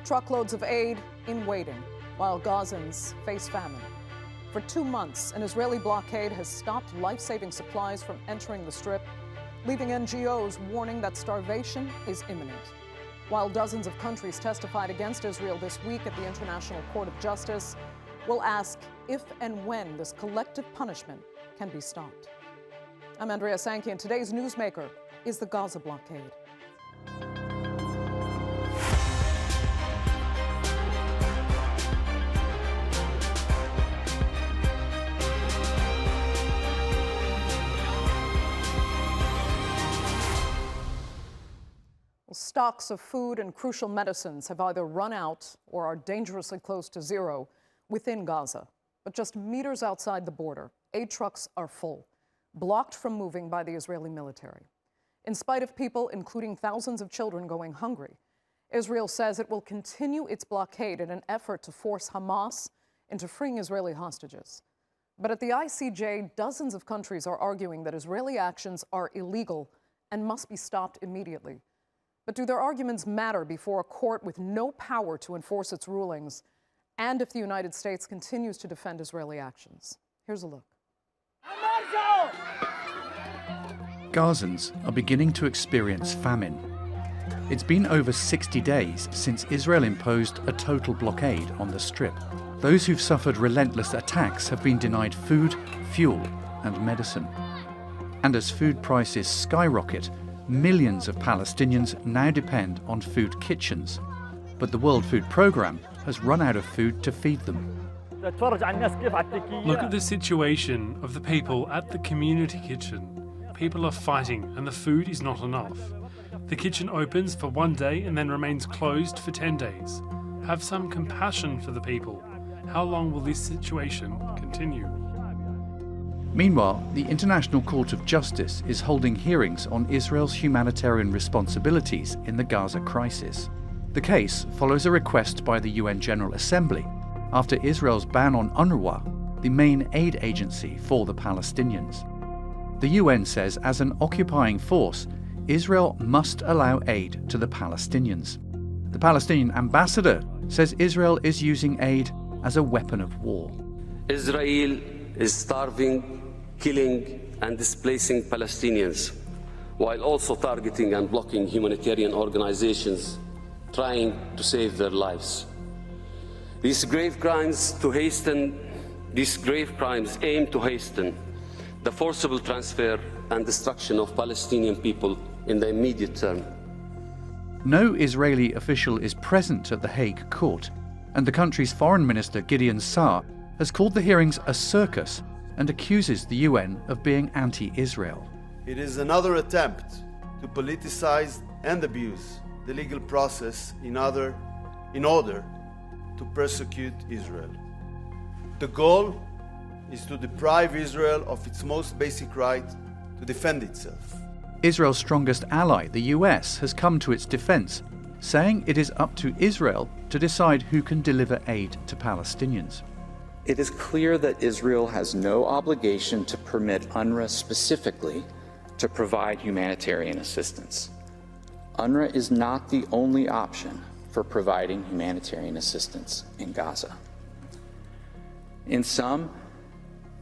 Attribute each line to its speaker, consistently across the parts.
Speaker 1: Truckloads of aid in waiting, while Gazans face famine. For 2 months, an Israeli blockade has stopped life-saving supplies from entering the Strip, leaving NGOs warning that starvation is imminent. While dozens of countries testified against Israel this week at the International Court of Justice, we'll ask if and when this collective punishment can be stopped. I'm Andrea Sankey, and today's Newsmaker is the Gaza blockade. Stocks of food and crucial medicines have either run out or are dangerously close to zero within Gaza. But just meters outside the border, aid trucks are full, blocked from moving by the Israeli military. In spite of people, including thousands of children, going hungry, Israel says it will continue its blockade in an effort to force Hamas into freeing Israeli hostages. But at the ICJ, dozens of countries are arguing that Israeli actions are illegal and must be stopped immediately. But do their arguments matter before a court with no power to enforce its rulings, and if the United States continues to defend Israeli actions? Here's a look.
Speaker 2: Gazans are beginning to experience famine. It's been over 60 days since Israel imposed a total blockade on the Strip. Those who've suffered relentless attacks have been denied food, fuel, and medicine. And as food prices skyrocket, millions of Palestinians now depend on food kitchens. But the World Food Programme has run out of food to feed them.
Speaker 3: Look at the situation of the people at the community kitchen. People are fighting and the food is not enough. The kitchen opens for 1 day and then remains closed for 10 days. Have some compassion for the people. How long will this situation continue?
Speaker 2: Meanwhile, the International Court of Justice is holding hearings on Israel's humanitarian responsibilities in the Gaza crisis. The case follows a request by the UN General Assembly after Israel's ban on UNRWA, the main aid agency for the Palestinians. The UN says as an occupying force, Israel must allow aid to the Palestinians. The Palestinian ambassador says Israel is using aid as a weapon of war.
Speaker 4: Israel is starving, killing and displacing Palestinians, while also targeting and blocking humanitarian organizations trying to save their lives. These grave crimes aim to hasten the forcible transfer and destruction of Palestinian people in the immediate term.
Speaker 2: No Israeli official is present at the Hague court, and the country's foreign minister Gideon Levy has called the hearings a circus and accuses the UN of being anti-Israel.
Speaker 5: It is another attempt to politicize and abuse the legal process in order to persecute Israel. The goal is to deprive Israel of its most basic right to defend itself.
Speaker 2: Israel's strongest ally, the US, has come to its defense, saying it is up to Israel to decide who can deliver aid to Palestinians.
Speaker 6: It is clear that Israel has no obligation to permit UNRWA specifically to provide humanitarian assistance. UNRWA is not the only option for providing humanitarian assistance in Gaza. In sum,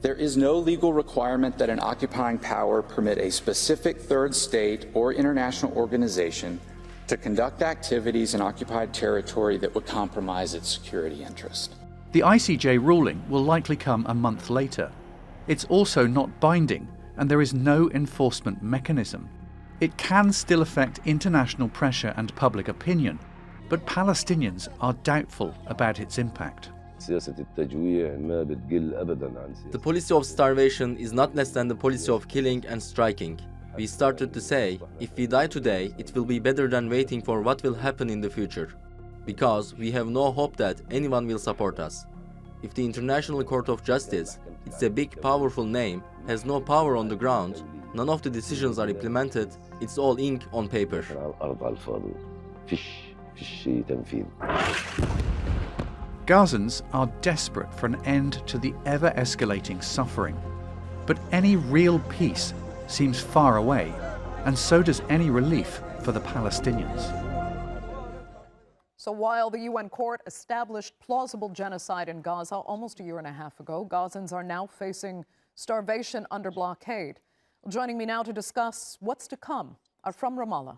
Speaker 6: there is no legal requirement that an occupying power permit a specific third state or international organization to conduct activities in occupied territory that would compromise its security interest.
Speaker 2: The ICJ ruling will likely come a month later. It's also not binding, and there is no enforcement mechanism. It can still affect international pressure and public opinion, but Palestinians are doubtful about its impact.
Speaker 7: The policy of starvation is not less than the policy of killing and striking. We started to say, if we die today, it will be better than waiting for what will happen in the future. Because we have no hope that anyone will support us. If the International Court of Justice, it's a big powerful name, has no power on the ground, none of the decisions are implemented, it's all ink on paper.
Speaker 2: Gazans are desperate for an end to the ever-escalating suffering. But any real peace seems far away, and so does any relief for the Palestinians.
Speaker 1: So while the UN court established plausible genocide in Gaza almost a year and a half ago, Gazans are now facing starvation under blockade. Joining me now to discuss what's to come are from Ramallah,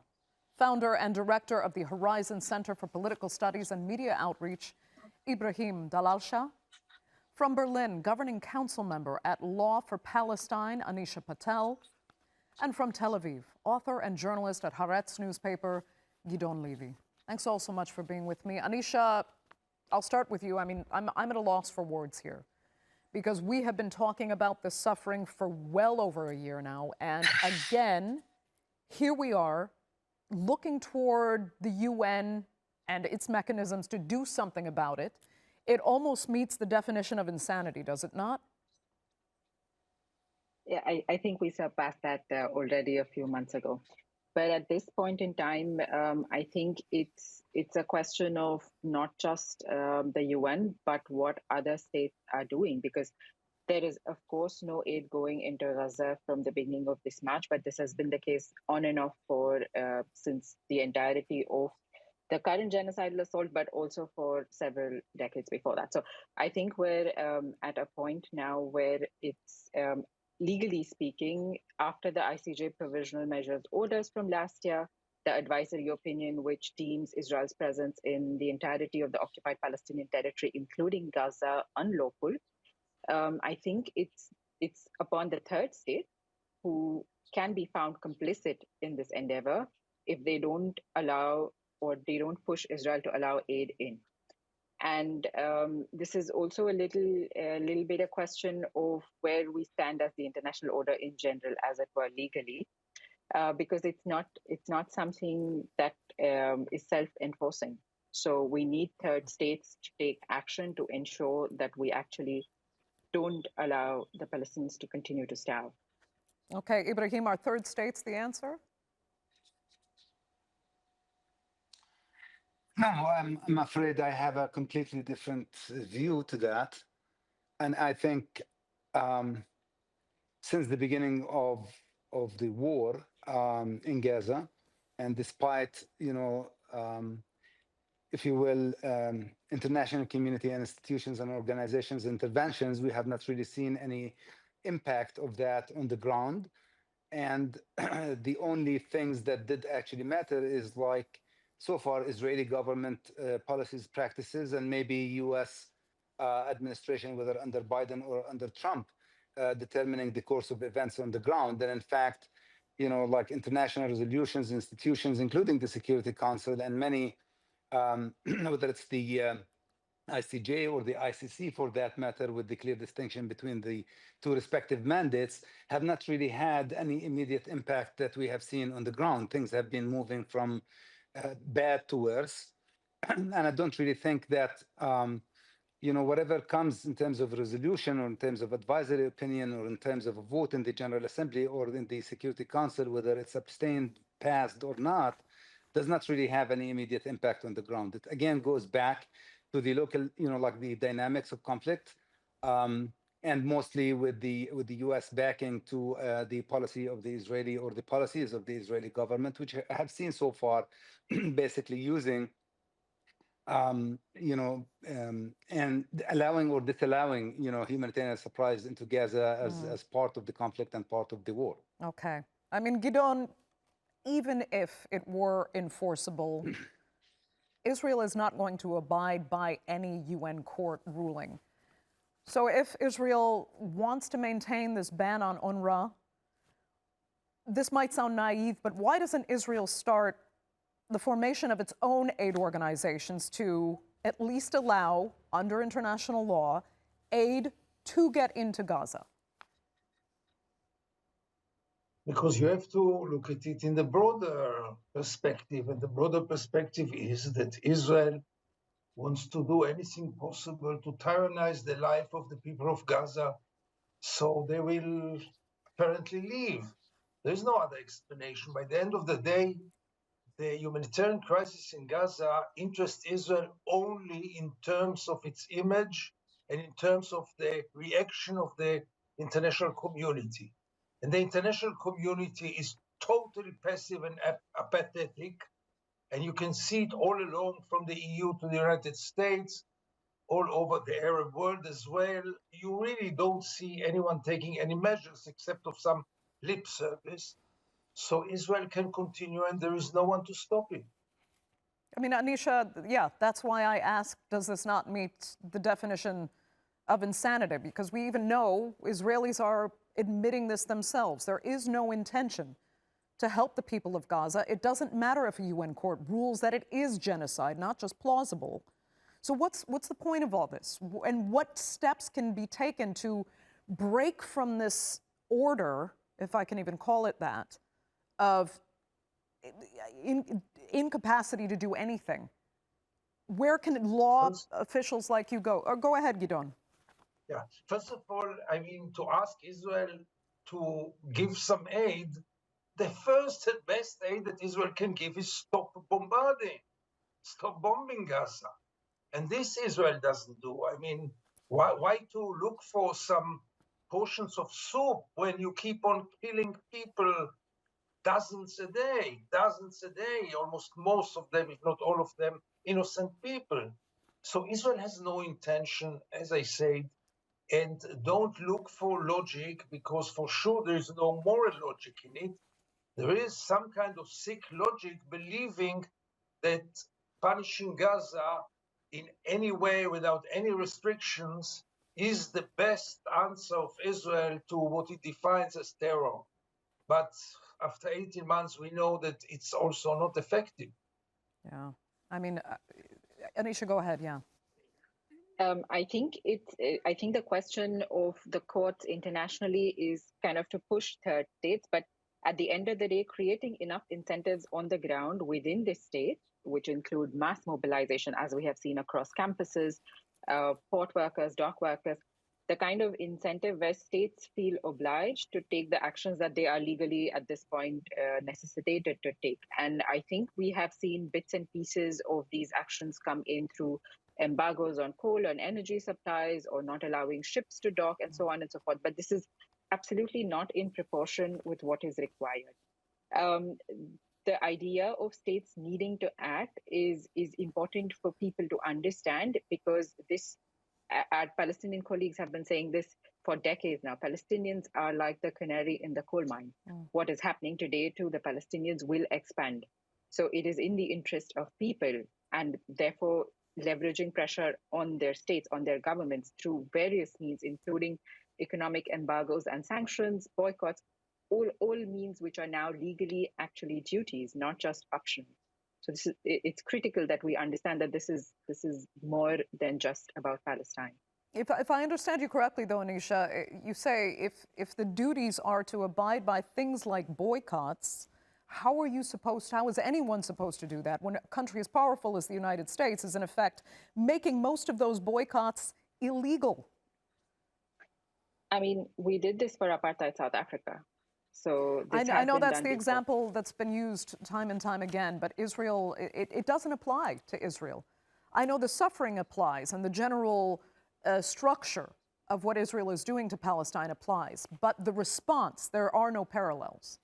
Speaker 1: founder and director of the Horizon Center for Political Studies and Media Outreach, Ibrahim Dalalsha. From Berlin, governing council member at Law for Palestine, Anisha Patel. And from Tel Aviv, author and journalist at Haaretz newspaper, Gideon Levy. Thanks all so much for being with me. Anisha, I'll start with you. I'm at a loss for words here because we have been talking about this suffering for well over a year now. And again, here we are looking toward the UN and its mechanisms to do something about it. It almost meets the definition of insanity, does it not?
Speaker 8: Yeah, I think we surpassed that already a few months ago. But at this point in time, I think it's a question of not just the UN, but what other states are doing, because there is, of course, no aid going into Gaza from the beginning of this March, but this has been the case on and off for since the entirety of the current genocidal assault, but also for several decades before that. So I think we're at a point now where it's legally speaking, after the ICJ provisional measures orders from last year, the advisory opinion which deems Israel's presence in the entirety of the occupied Palestinian territory, including Gaza, unlawful, I think it's upon the third state, who can be found complicit in this endeavor, if they don't allow or they don't push Israel to allow aid in. And this is also a little bit a question of where we stand as the international order in general, as it were, legally, because it's not something that is self-enforcing. So we need third states to take action to ensure that we actually don't allow the Palestinians to continue to starve.
Speaker 1: Okay, Ibrahim, are third states the answer?
Speaker 9: No, I'm afraid I have a completely different view to that. And I think since the beginning of the war in Gaza, and despite, if you will, international community and institutions and organizations' interventions, we have not really seen any impact of that on the ground. And the only things that did actually matter is like, so far, Israeli government policies, practices, and maybe U.S. Administration, whether under Biden or under Trump, determining the course of events on the ground. And in fact, like international resolutions, institutions, including the Security Council and many, whether it's the ICJ or the ICC for that matter, with the clear distinction between the two respective mandates, have not really had any immediate impact that we have seen on the ground. Things have been moving from bad to worse. And I don't really think that, whatever comes in terms of resolution or in terms of advisory opinion or in terms of a vote in the General Assembly or in the Security Council, whether it's abstained, passed or not, does not really have any immediate impact on the ground. It again goes back to the local, like the dynamics of conflict, and mostly with the U.S. backing to the policy of the Israeli or the policies of the Israeli government, which I have seen so far, basically using, and allowing or disallowing, humanitarian supplies into Gaza as part of the conflict and part of the war.
Speaker 1: Okay. I mean, Gideon, even if it were enforceable, Israel is not going to abide by any UN court ruling. So if Israel wants to maintain this ban on UNRWA, this might sound naive, but why doesn't Israel start the formation of its own aid organizations to at least allow, under international law, aid to get into Gaza?
Speaker 10: Because you have to look at it in the broader perspective, and the broader perspective is that Israel wants to do anything possible to tyrannize the life of the people of Gaza, so they will apparently leave. There's no other explanation. By the end of the day, the humanitarian crisis in Gaza interests Israel only in terms of its image and in terms of the reaction of the international community. And the international community is totally passive and apathetic And you can see it all along from the EU to the United States, all over the Arab world as well. You really don't see anyone taking any measures except of some lip service. So Israel can continue and there is no one to stop it.
Speaker 1: I mean, Anisha, yeah, that's why I asked, does this not meet the definition of insanity? Because we even know Israelis are admitting this themselves. There is no intention to help the people of Gaza. It doesn't matter if a UN court rules that it is genocide, not just plausible. So what's the point of all this? And what steps can be taken to break from this order, if I can even call it that, of incapacity to do anything? Where can law officials like you go? Or go ahead, Gideon.
Speaker 10: Yeah. First of all, I mean, to ask Israel to give some aid, the first and best aid that Israel can give is stop bombarding, stop bombing Gaza. And this Israel doesn't do. I mean, why to look for some portions of soup when you keep on killing people dozens a day, almost most of them, if not all of them, innocent people. So Israel has no intention, as I said, and don't look for logic, because for sure there is no moral logic in it. There is some kind of sick logic believing that punishing Gaza in any way without any restrictions is the best answer of Israel to what it defines as terror. But after 18 months, we know that it's also not effective.
Speaker 1: Yeah. I mean, Anisha, go ahead. Yeah.
Speaker 8: I think the question of the courts internationally is kind of to push third states, but at the end of the day, creating enough incentives on the ground within the state, which include mass mobilization, as we have seen across campuses, port workers, dock workers, the kind of incentive where states feel obliged to take the actions that they are legally at this point necessitated to take. And I think we have seen bits and pieces of these actions come in through embargoes on coal and energy supplies, or not allowing ships to dock, and so on and so forth. But this is absolutely not in proportion with what is required. The idea of states needing to act is important for people to understand, because this, our Palestinian colleagues have been saying this for decades now. Palestinians are like the canary in the coal mine. What is happening today to the Palestinians will expand. So it is in the interest of people, and therefore leveraging pressure on their states, on their governments through various means, including economic embargoes and sanctions, boycotts, all means which are now legally actually duties, not just options. So it's critical that we understand that this is more than just about Palestine.
Speaker 1: If I understand you correctly, though, Anisha, you say if the duties are to abide by things like boycotts, how is anyone supposed to do that when a country as powerful as the United States is in effect making most of those boycotts illegal?
Speaker 8: I mean, we did this for apartheid South Africa. So
Speaker 1: I know that's the example that's been used time and time again, but Israel, it doesn't apply to Israel. I know the suffering applies and the general structure of what Israel is doing to Palestine applies, but the response, there are no parallels.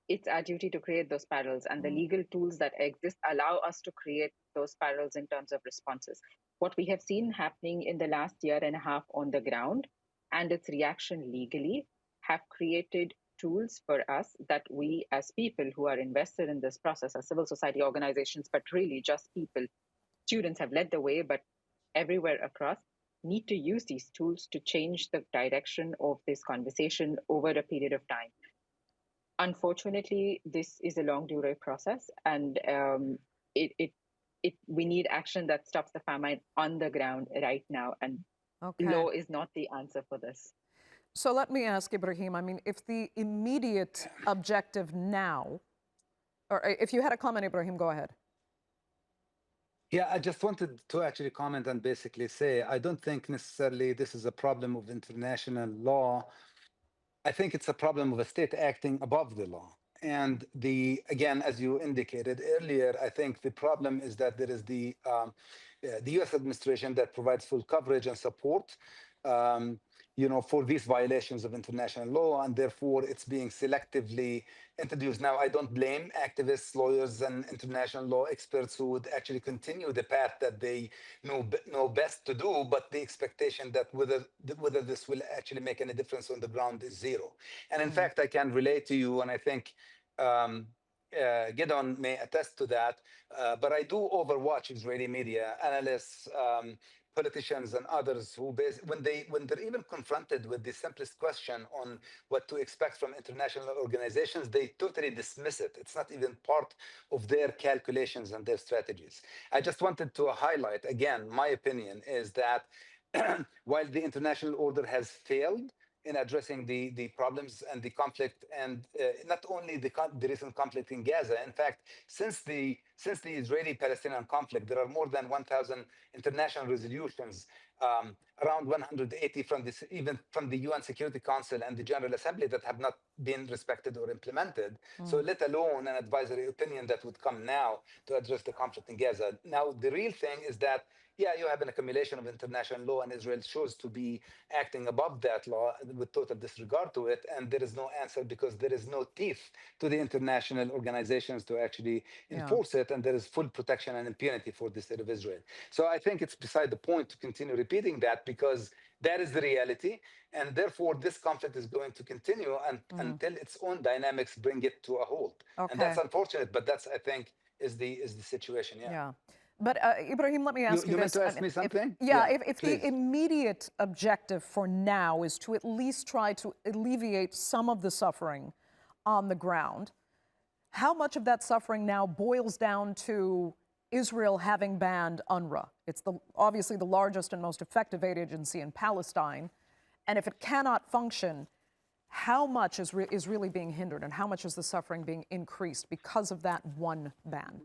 Speaker 8: It's our duty to create those parallels, and the legal tools that exist allow us to create those parallels in terms of responses. What we have seen happening in the last year and a half on the ground and its reaction legally have created tools for us that we as people who are invested in this process, as civil society organizations, but really just people, students have led the way, but everywhere across, need to use these tools to change the direction of this conversation over a period of time. Unfortunately, this is a long durée process, and we need action that stops the famine on the ground right now, and law is not the answer for this.
Speaker 1: So let me ask Ibrahim, I mean, if the immediate objective now, or if you had a comment, Ibrahim, go ahead.
Speaker 9: Yeah, I just wanted to actually comment and basically say, I don't think necessarily this is a problem of international law. I think it's a problem of a state acting above the law. And again, as you indicated earlier, I think the problem is that there is the U.S. administration that provides full coverage and support, for these violations of international law, and therefore it's being selectively introduced. Now, I don't blame activists, lawyers, and international law experts who would actually continue the path that they know best to do, but the expectation that whether this will actually make any difference on the ground is zero. And in fact, I can relate to you, and I think Gideon may attest to that, but I do overwatch Israeli media, analysts, politicians and others who when they're even confronted with the simplest question on what to expect from international organizations, they totally dismiss it. It's not even part of their calculations and their strategies. I just wanted to highlight again, my opinion is that while the international order has failed in addressing the problems and the conflict, and not only the recent conflict in Gaza. In fact, since the Israeli-Palestinian conflict, there are more than 1,000 international resolutions, around 180 even from the UN Security Council and the General Assembly that have not been respected or implemented. So let alone an advisory opinion that would come now to address the conflict in Gaza. Now, the real thing is that you have an accumulation of international law, and Israel chose to be acting above that law with total disregard to it, and there is no answer because there is no teeth to the international organizations to actually enforce it, and there is full protection and impunity for the state of Israel. So I think it's beside the point to continue repeating that, because that is the reality, and therefore this conflict is going to continue until its own dynamics bring it to a halt. And that's unfortunate, but that's, I think, is the situation. Yeah.
Speaker 1: But Ibrahim, let me ask you
Speaker 9: this. You meant
Speaker 1: this.
Speaker 9: to ask me something?
Speaker 1: If the immediate objective for now is to at least try to alleviate some of the suffering on the ground, how much of that suffering now boils down to Israel having banned UNRWA? It's obviously the largest and most effective aid agency in Palestine. And if it cannot function, how much is really being hindered, and how much is the suffering being increased because of that one ban?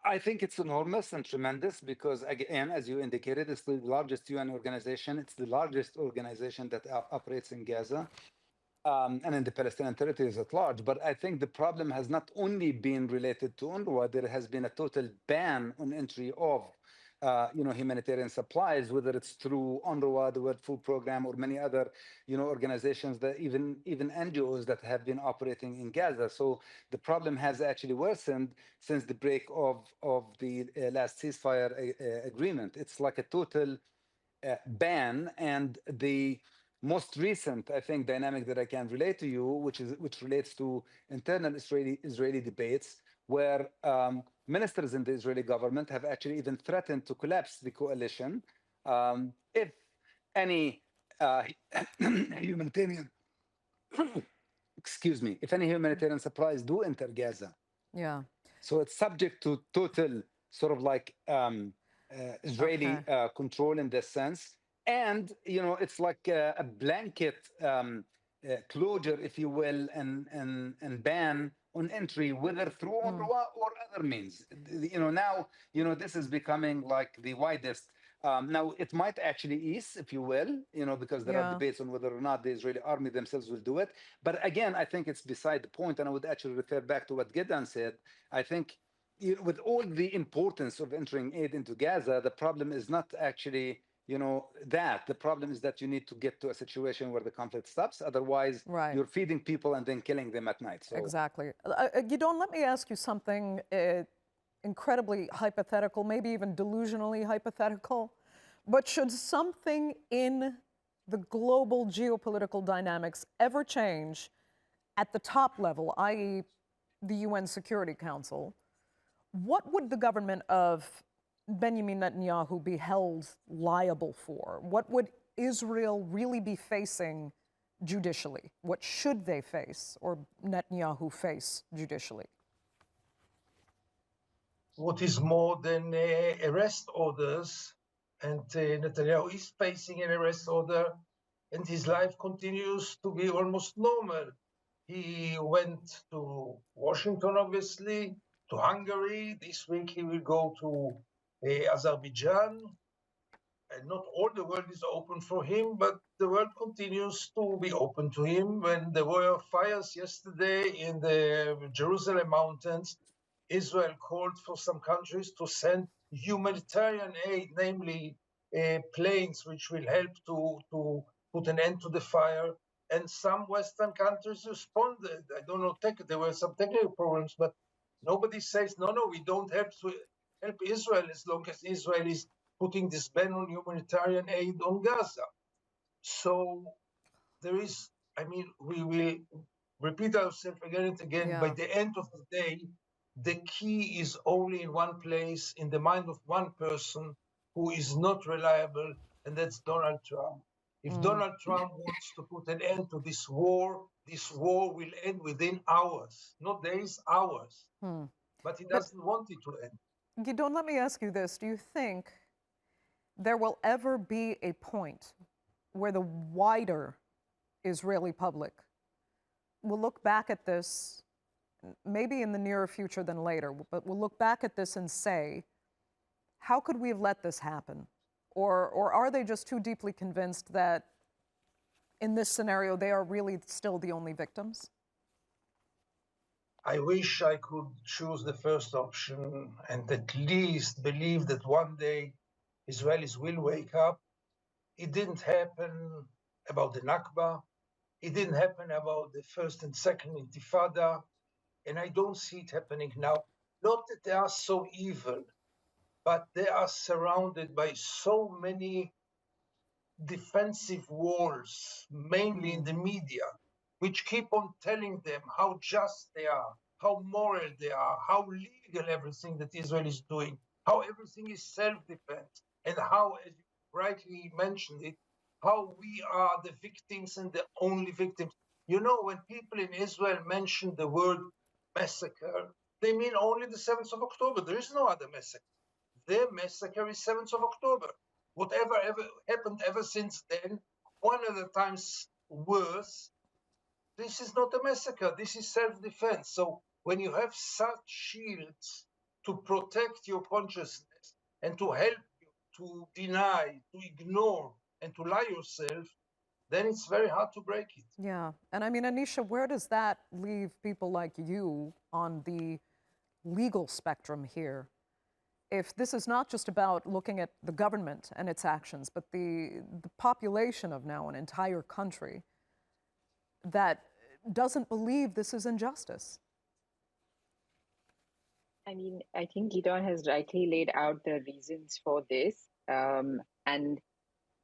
Speaker 9: I think it's enormous and tremendous because, again, as you indicated, it's the largest UN organization. It's the largest organization that operates in Gaza and in the Palestinian territories at large. But I think the problem has not only been related to UNRWA, there has been a total ban on entry of humanitarian supplies, whether it's through UNRWA, the World Food Program, or many other, organizations, that even NGOs that have been operating in Gaza. So the problem has actually worsened since the break of the last ceasefire agreement. It's like a total ban, and the most recent, I think, dynamic that I can relate to you, which relates to internal Israeli debates, where ministers in the Israeli government have actually even threatened to collapse the coalition if any humanitarian, if any humanitarian supplies do enter Gaza.
Speaker 1: Yeah.
Speaker 9: So it's subject to total sort of like Israeli control in this sense. And, it's like a blanket closure, if you will, and ban on entry, whether through UNRWA or other means. Now, this is becoming like the widest. Now, it might actually ease, if you will, because there are debates on whether or not the Israeli army themselves will do it. But again, I think it's beside the point, and I would actually refer back to what Gideon said. I think with all the importance of entering aid into Gaza, the problem is not actually that. The problem is that you need to get to a situation where the conflict stops. Otherwise, you're feeding people and then killing them at night. So.
Speaker 1: Exactly. Gideon, let me ask you something incredibly hypothetical, maybe even delusionally hypothetical. But should something in the global geopolitical dynamics ever change at the top level, i.e. the UN Security Council, what would the government of Benjamin Netanyahu be held liable for? What would Israel really be facing judicially? What should they face, or Netanyahu face judicially?
Speaker 10: What is more than arrest orders, and Netanyahu is facing an arrest order, and his life continues to be almost normal. He went to Washington, obviously, to Hungary. This week he will go to Azerbaijan. And not all the world is open for him, but the world continues to be open to him. When there were fires yesterday in the Jerusalem mountains, Israel called for some countries to send humanitarian aid, namely planes which will help to put an end to the fire. And some Western countries responded. I don't know, there were some technical problems, but nobody says, no, we don't help Israel as long as Israel is putting this ban on humanitarian aid on Gaza. So there is, we will repeat ourselves again and again.
Speaker 1: Yeah.
Speaker 10: By the end of the day, the key is only in one place, in the mind of one person who is not reliable, and that's Donald Trump. If Donald Trump wants to put an end to this war will end within hours, not days, hours. But he doesn't want it to end.
Speaker 1: Gideon, let me ask you this. Do you think there will ever be a point where the wider Israeli public will look back at this, maybe in the nearer future than later, but we'll look back at this and say, how could we have let this happen? Or are they just too deeply convinced that in this scenario they are really still the only victims?
Speaker 10: I wish I could choose the first option and at least believe that one day Israelis will wake up. It didn't happen about the Nakba. It didn't happen about the first and second Intifada. And I don't see it happening now. Not that they are so evil, but they are surrounded by so many defensive walls, mainly in the media, which keep on telling them how just they are, how moral they are, how legal everything that Israel is doing, how everything is self-defense, and how, as you rightly mentioned it, how we are the victims and the only victims. You know, when people in Israel mention the word massacre, they mean only the 7th of October. There is no other massacre. Their massacre is 7th of October. Whatever ever happened ever since then, 100 times worse. This is not a massacre. This is self-defense. So when you have such shields to protect your consciousness and to help you to deny, to ignore, and to lie yourself, then it's very hard to break it.
Speaker 1: Yeah. And I mean, Anisha, where does that leave people like you on the legal spectrum here? If this is not just about looking at the government and its actions, but the population of now an entire country that doesn't believe this is injustice.
Speaker 8: I mean, I think Gideon has rightly laid out the reasons for this.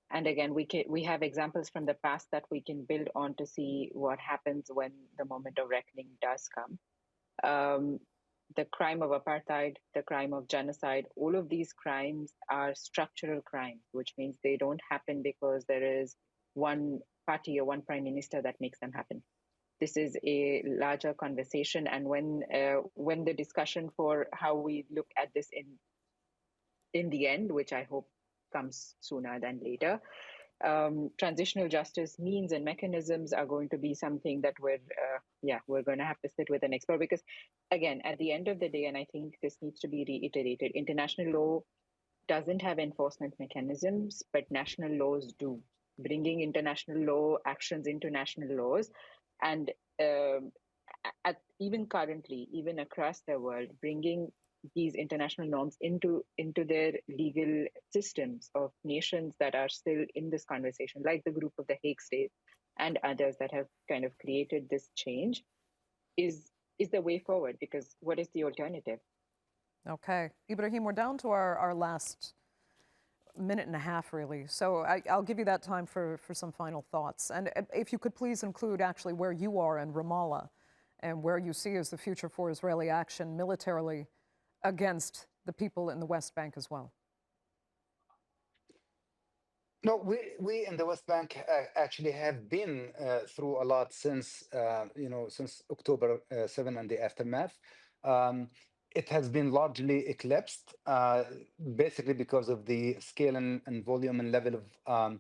Speaker 8: And again, we have examples from the past that we can build on to see what happens when the moment of reckoning does come. The crime of apartheid, the crime of genocide, all of these crimes are structural crimes, which means they don't happen because there is one party or one prime minister that makes them happen. This is a larger conversation, and when the discussion for how we look at this in the end, which I hope comes sooner than later, transitional justice means and mechanisms are going to be something that we're going to have to sit with and explore, because again, at the end of the day, and I think this needs to be reiterated, international law doesn't have enforcement mechanisms, but national laws do. Bringing international law actions into national laws, and even currently, even across the world, bringing these international norms into their legal systems of nations that are still in this conversation, like the group of the Hague States and others that have kind of created this change, is the way forward, because what is the alternative?
Speaker 1: Okay. Ibrahim, we're down to our last minute and a half, really. So I'll give you that time for some final thoughts. And if you could please include actually where you are in Ramallah and where you see as the future for Israeli action militarily against the people in the West Bank as well.
Speaker 9: No, we in the West Bank actually have been through a lot since since October 7 and the aftermath. It has been largely eclipsed, basically because of the scale and volume and level of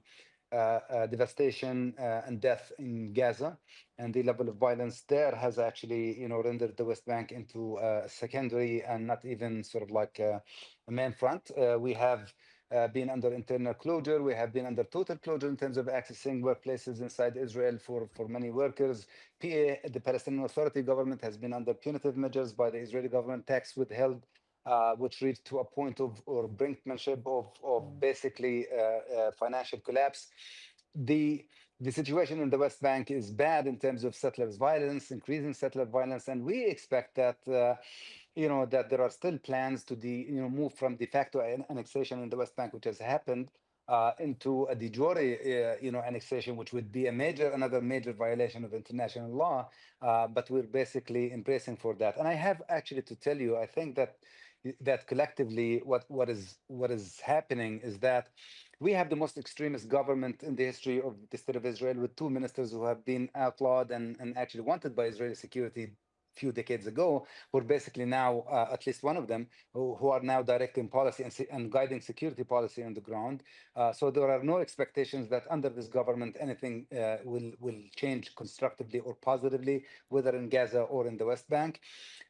Speaker 9: devastation and death in Gaza, and the level of violence there has actually, rendered the West Bank into secondary and not even sort of like a main front. We have been under internal closure. We have been under total closure in terms of accessing workplaces inside Israel for many workers. The Palestinian Authority government has been under punitive measures by the Israeli government, tax withheld which reached to a point of or brinkmanship of basically financial collapse. The situation in the West Bank is bad in terms of settlers' violence, increasing settler violence, and we expect that that there are still plans to move from de facto annexation in the West Bank, which has happened, into a de jure annexation, which would be another major violation of international law. But we're basically embracing for that. And I have actually to tell you, I think that collectively, what is happening is that we have the most extremist government in the history of the state of Israel, with 2 ministers who have been outlawed and actually wanted by Israeli security a few decades ago, who are basically now, at least one of them, who are now directing policy and guiding security policy on the ground. So there are no expectations that under this government anything will change constructively or positively, whether in Gaza or in the West Bank.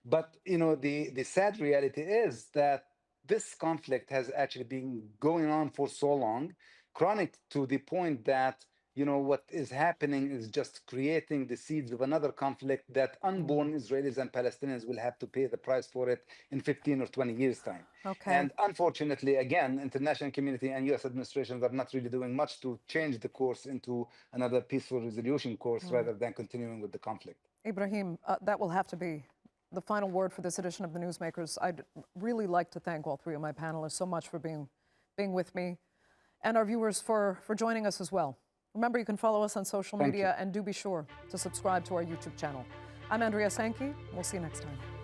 Speaker 9: But the sad reality is that this conflict has actually been going on for so long, chronic, to the point that what is happening is just creating the seeds of another conflict that unborn Israelis and Palestinians will have to pay the price for it in 15 or 20 years' time.
Speaker 1: Okay.
Speaker 9: And unfortunately, again, international community and U.S. administrations are not really doing much to change the course into another peaceful resolution course rather than continuing with the conflict.
Speaker 1: Ibrahim, that will have to be the final word for this edition of the Newsmakers. I'd really like to thank all 3 of my panelists so much for being with me, and our viewers for joining us as well. Remember, you can follow us on social media, and do be sure to subscribe to our YouTube channel. I'm Andrea Sankey. We'll see you next time.